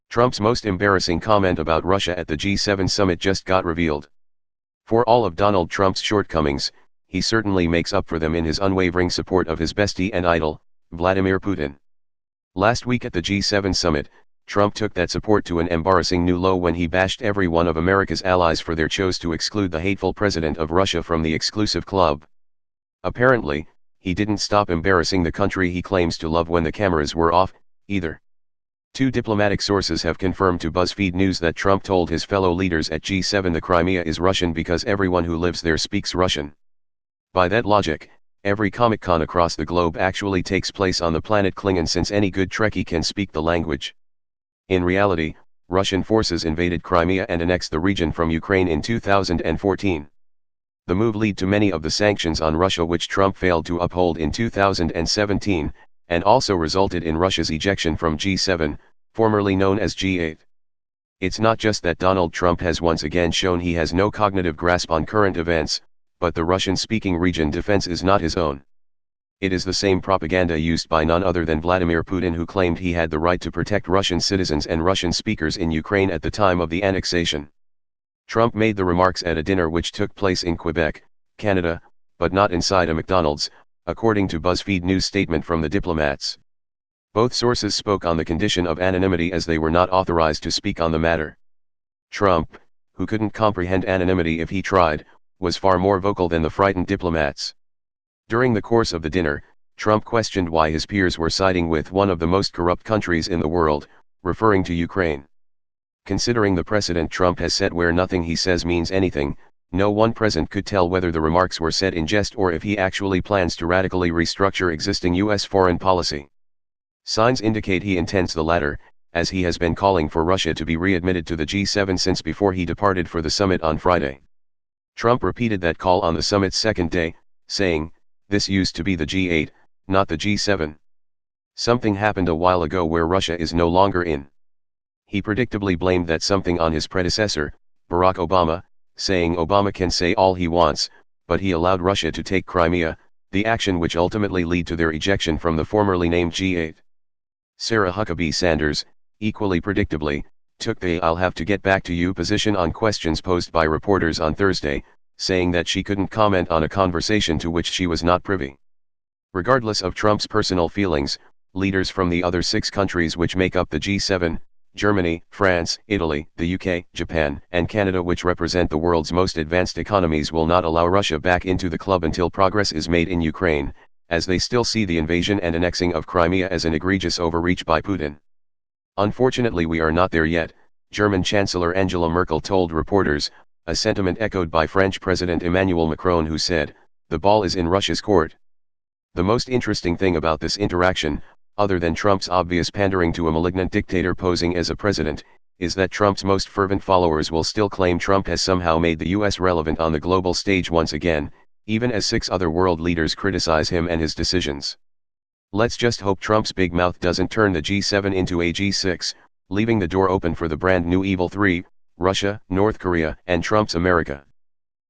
Trump's most embarrassing comment about Russia at the G7 summit just got revealed. For all of Donald Trump's shortcomings, he certainly makes up for them in his unwavering support of his bestie and idol, Vladimir Putin. Last week at the G7 summit, Trump took that support to an embarrassing new low when he bashed every one of America's allies for their choice to exclude the hateful president of Russia from the exclusive club. Apparently, he didn't stop embarrassing the country he claims to love when the cameras were off, either. Two diplomatic sources have confirmed to BuzzFeed News that Trump told his fellow leaders at G7 the Crimea is Russian because everyone who lives there speaks Russian. By that logic, every Comic-Con across the globe actually takes place on the planet Klingon, since any good Trekkie can speak the language. In reality, Russian forces invaded Crimea and annexed the region from Ukraine in 2014. The move led to many of the sanctions on Russia which Trump failed to uphold in 2017, and also resulted in Russia's ejection from G7, formerly known as G8. It's not just that Donald Trump has once again shown he has no cognitive grasp on current events, but the Russian-speaking region defense is not his own. It is the same propaganda used by none other than Vladimir Putin, who claimed he had the right to protect Russian citizens and Russian speakers in Ukraine at the time of the annexation. Trump made the remarks at a dinner which took place in Quebec, Canada, but not inside a McDonald's, according to BuzzFeed News statement from the diplomats. Both sources spoke on the condition of anonymity as they were not authorized to speak on the matter. Trump, who couldn't comprehend anonymity if he tried, was far more vocal than the frightened diplomats. During the course of the dinner, Trump questioned why his peers were siding with one of the most corrupt countries in the world, referring to Ukraine. Considering the precedent Trump has set where nothing he says means anything, no one present could tell whether the remarks were said in jest or if he actually plans to radically restructure existing U.S. foreign policy. Signs indicate he intends the latter, as he has been calling for Russia to be readmitted to the G7 since before he departed for the summit on Friday. Trump repeated that call on the summit's second day, saying, "This used to be the G8, not the G7. Something happened a while ago where Russia is no longer in." He predictably blamed that something on his predecessor, Barack Obama, saying Obama can say all he wants, but he allowed Russia to take Crimea, the action which ultimately led to their ejection from the formerly named G8. Sarah Huckabee Sanders, equally predictably, took the "I'll have to get back to you" position on questions posed by reporters on Thursday, saying that she couldn't comment on a conversation to which she was not privy. Regardless of Trump's personal feelings, leaders from the other 6 countries which make up the G7, Germany, France, Italy, the UK, Japan, and Canada, which represent the world's most advanced economies, will not allow Russia back into the club until progress is made in Ukraine, as they still see the invasion and annexing of Crimea as an egregious overreach by Putin. "Unfortunately, we are not there yet," German Chancellor Angela Merkel told reporters, a sentiment echoed by French President Emmanuel Macron, who said, "The ball is in Russia's court." The most interesting thing about this interaction, other than Trump's obvious pandering to a malignant dictator posing as a president, is that Trump's most fervent followers will still claim Trump has somehow made the US relevant on the global stage once again, even as 6 other world leaders criticize him and his decisions. Let's just hope Trump's big mouth doesn't turn the G7 into a G6, leaving the door open for the brand new evil 3, Russia, North Korea, and Trump's America.